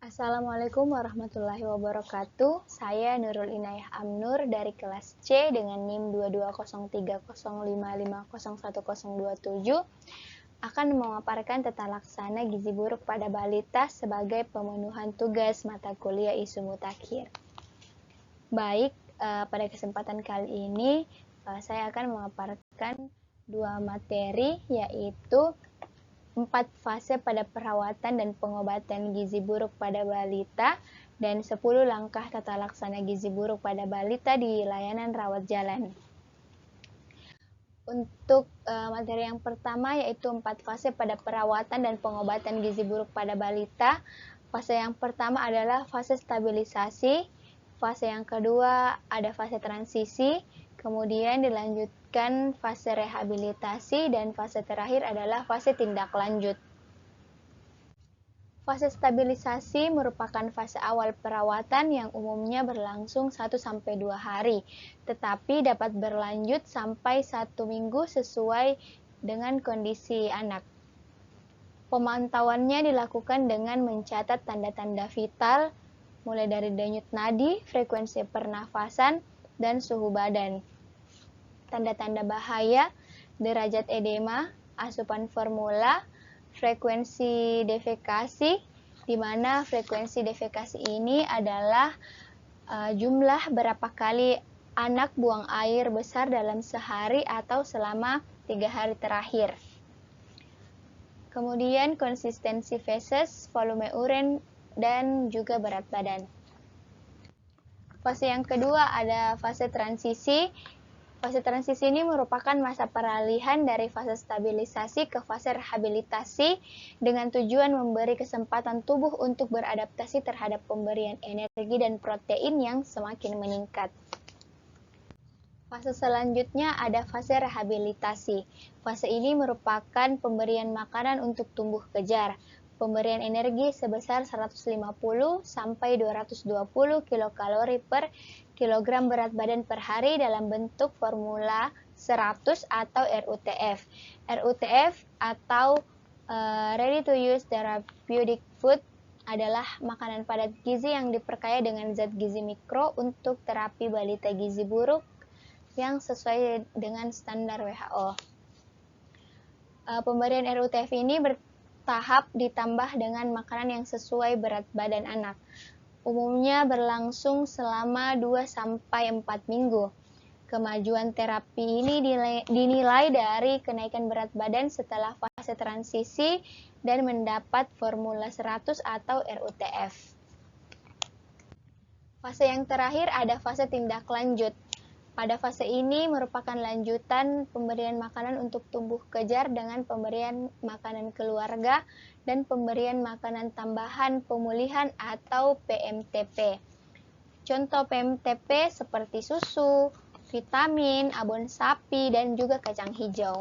Assalamualaikum warahmatullahi wabarakatuh. Saya Nurul Inayah Amnur dari kelas C dengan NIM 220305501027 akan memaparkan tata laksana gizi buruk pada balita sebagai pemenuhan tugas mata kuliah isu mutakhir. Baik, pada kesempatan kali ini saya akan memaparkan dua materi, yaitu 4 fase pada perawatan dan pengobatan gizi buruk pada balita dan 10 langkah tata laksana gizi buruk pada balita di layanan rawat jalan. Untuk materi yang pertama yaitu 4 fase pada perawatan dan pengobatan gizi buruk pada balita. Fase yang pertama adalah fase stabilisasi, fase yang kedua ada fase transisi, kemudian dilanjutkan fase rehabilitasi, dan fase terakhir adalah fase tindak lanjut. Fase stabilisasi merupakan fase awal perawatan yang umumnya berlangsung 1-2 hari, tetapi dapat berlanjut sampai 1 minggu sesuai dengan kondisi anak. Pemantauannya dilakukan dengan mencatat tanda-tanda vital, mulai dari denyut nadi, frekuensi pernafasan, dan suhu badan. Tanda-tanda bahaya, derajat edema, asupan formula, frekuensi defekasi, di mana frekuensi defekasi ini adalah jumlah berapa kali anak buang air besar dalam sehari atau selama 3 hari terakhir. Kemudian konsistensi feses, volume urin, dan juga berat badan. Fase yang kedua ada fase transisi. Fase transisi ini merupakan masa peralihan dari fase stabilisasi ke fase rehabilitasi dengan tujuan memberi kesempatan tubuh untuk beradaptasi terhadap pemberian energi dan protein yang semakin meningkat. Fase selanjutnya ada fase rehabilitasi. Fase ini merupakan pemberian makanan untuk tumbuh kejar. Pemberian energi sebesar 150 sampai 220 kilokalori per kilogram berat badan per hari dalam bentuk formula 100 atau RUTF. RUTF atau Ready to Use Therapeutic Food adalah makanan padat gizi yang diperkaya dengan zat gizi mikro untuk terapi balita gizi buruk yang sesuai dengan standar WHO. Pemberian RUTF ini bertahap ditambah dengan makanan yang sesuai berat badan anak. Umumnya berlangsung selama 2-4 minggu. Kemajuan terapi ini dinilai dari kenaikan berat badan setelah fase transisi dan mendapat formula 100 atau RUTF. Fase yang terakhir ada fase tindak lanjut. Pada fase ini merupakan lanjutan pemberian makanan untuk tumbuh kejar dengan pemberian makanan keluarga dan pemberian makanan tambahan pemulihan atau PMTP. Contoh PMTP seperti susu, vitamin, abon sapi, dan juga kacang hijau.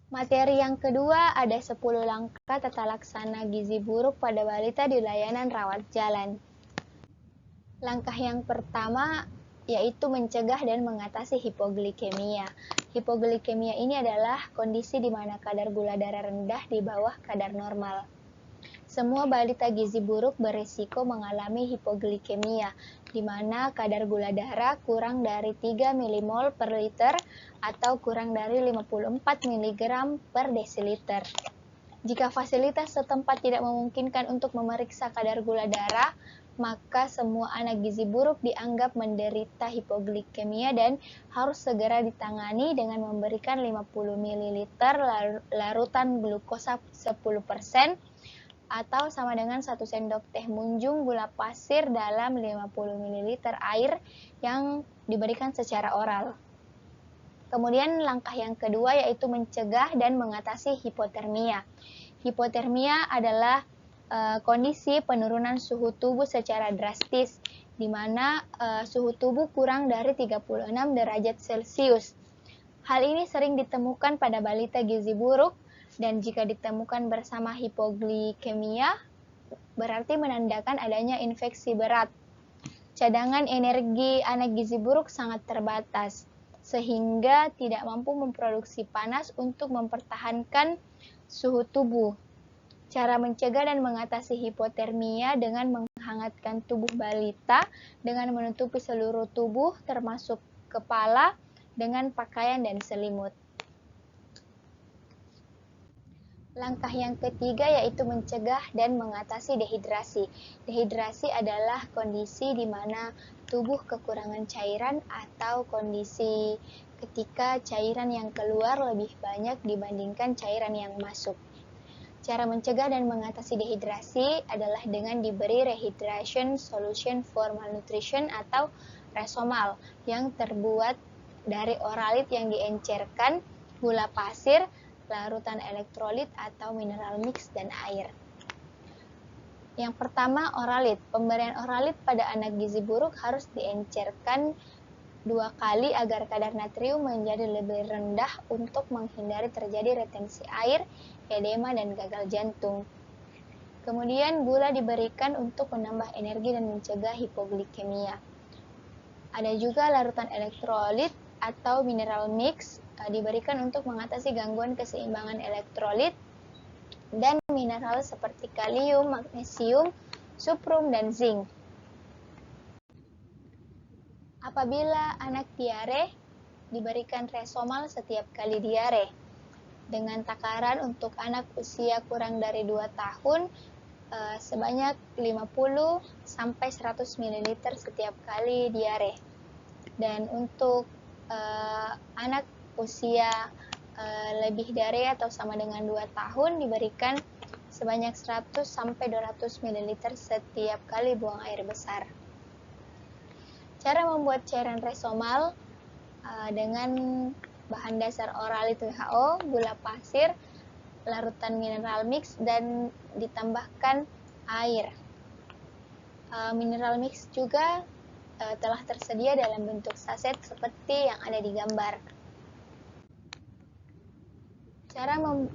Materi yang kedua ada 10 langkah tata laksana gizi buruk pada balita di layanan rawat jalan. Langkah yang pertama yaitu mencegah dan mengatasi hipoglikemia. Hipoglikemia ini adalah kondisi di mana kadar gula darah rendah di bawah kadar normal. Semua balita gizi buruk berisiko mengalami hipoglikemia, di mana kadar gula darah kurang dari 3 mmol per liter atau kurang dari 54 mg per desiliter. Jika fasilitas setempat tidak memungkinkan untuk memeriksa kadar gula darah, maka semua anak gizi buruk dianggap menderita hipoglikemia dan harus segera ditangani dengan memberikan 50 ml larutan glukosa 10% atau sama dengan 1 sendok teh munjung gula pasir dalam 50 ml air yang diberikan secara oral. Kemudian langkah yang kedua yaitu mencegah dan mengatasi hipotermia. Hipotermia adalah kondisi penurunan suhu tubuh secara drastis, di mana suhu tubuh kurang dari 36 derajat Celcius. Hal ini sering ditemukan pada balita gizi buruk, dan jika ditemukan bersama hipoglikemia, berarti menandakan adanya infeksi berat. Cadangan energi anak gizi buruk sangat terbatas, sehingga tidak mampu memproduksi panas untuk mempertahankan suhu tubuh. Cara mencegah dan mengatasi hipotermia dengan menghangatkan tubuh balita dengan menutupi seluruh tubuh termasuk kepala dengan pakaian dan selimut. Langkah yang ketiga yaitu mencegah dan mengatasi dehidrasi. Dehidrasi adalah kondisi di mana tubuh kekurangan cairan atau kondisi ketika cairan yang keluar lebih banyak dibandingkan cairan yang masuk. Cara mencegah dan mengatasi dehidrasi adalah dengan diberi Rehydration Solution for Malnutrition atau Resomal yang terbuat dari oralit yang diencerkan, gula pasir, larutan elektrolit atau mineral mix, dan air. Yang pertama, oralit. Pemberian oralit pada anak gizi buruk harus diencerkan 2 kali agar kadar natrium menjadi lebih rendah untuk menghindari terjadi retensi air, edema, dan gagal jantung. Kemudian gula diberikan untuk menambah energi dan mencegah hipoglikemia. Ada juga larutan elektrolit atau mineral mix diberikan untuk mengatasi gangguan keseimbangan elektrolit dan mineral seperti kalium, magnesium, suprum, dan zinc. Apabila anak diare, diberikan Resomal setiap kali diare. Dengan takaran untuk anak usia kurang dari 2 tahun, sebanyak 50 sampai 100 ml setiap kali diare. Dan untuk anak usia lebih dari atau sama dengan 2 tahun diberikan sebanyak 100 sampai 200 ml setiap kali buang air besar. Cara membuat cairan Resomal dengan bahan dasar oralit WHO, gula pasir, larutan mineral mix, dan ditambahkan air. Mineral mix juga telah tersedia dalam bentuk saset seperti yang ada di gambar.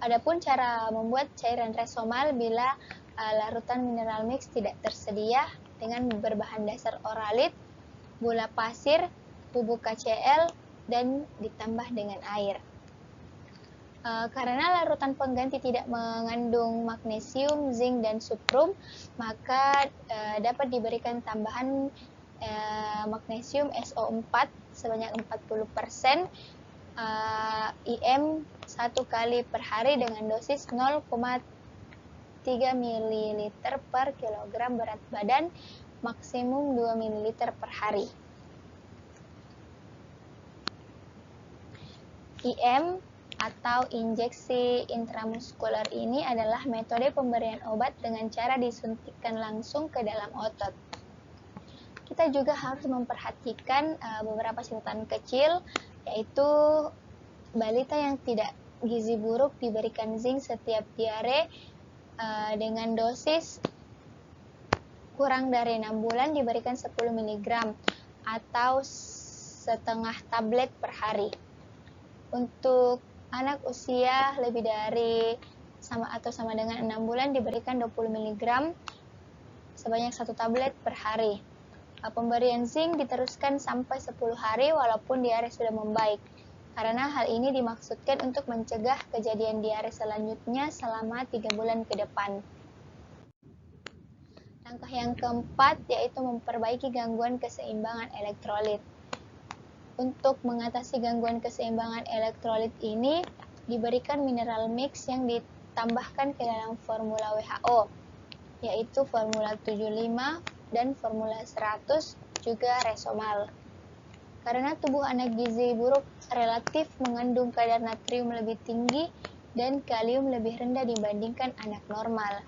Adapun cara membuat cairan Resomal bila larutan mineral mix tidak tersedia dengan berbahan dasar oralit, gula pasir, bubuk KCl, dan ditambah dengan air. Karena larutan pengganti tidak mengandung magnesium, zinc, dan suprum, maka dapat diberikan tambahan magnesium SO4 sebanyak 40%, IM 1 kali per hari dengan dosis 0,3 ml per kilogram berat badan, maksimum 2 ml per hari. IM atau injeksi intramuskuler ini adalah metode pemberian obat dengan cara disuntikkan langsung ke dalam otot. Kita juga harus memperhatikan beberapa catatan kecil, yaitu balita yang tidak gizi buruk diberikan zinc setiap diare dengan dosis kurang dari 6 bulan diberikan 10 mg atau setengah tablet per hari. Untuk anak usia lebih dari sama dengan 6 bulan diberikan 20 mg sebanyak 1 tablet per hari. Pemberian zinc diteruskan sampai 10 hari walaupun diare sudah membaik, karena hal ini dimaksudkan untuk mencegah kejadian diare selanjutnya selama 3 bulan ke depan. Langkah yang keempat yaitu memperbaiki gangguan keseimbangan elektrolit. Untuk mengatasi gangguan keseimbangan elektrolit ini, diberikan mineral mix yang ditambahkan ke dalam formula WHO, yaitu formula 75 dan formula 100, juga Resomal. Karena tubuh anak gizi buruk relatif mengandung kadar natrium lebih tinggi dan kalium lebih rendah dibandingkan anak normal.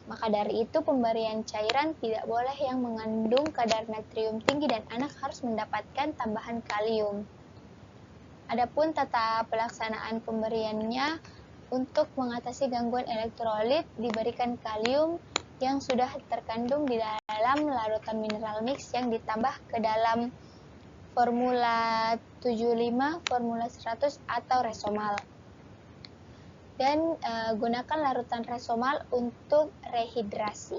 Maka dari itu pemberian cairan tidak boleh yang mengandung kadar natrium tinggi dan anak harus mendapatkan tambahan kalium. Adapun tata pelaksanaan pemberiannya, untuk mengatasi gangguan elektrolit diberikan kalium yang sudah terkandung di dalam larutan mineral mix yang ditambah ke dalam formula 75, formula 100 atau Resomal. Dan gunakan larutan Resomal untuk rehidrasi.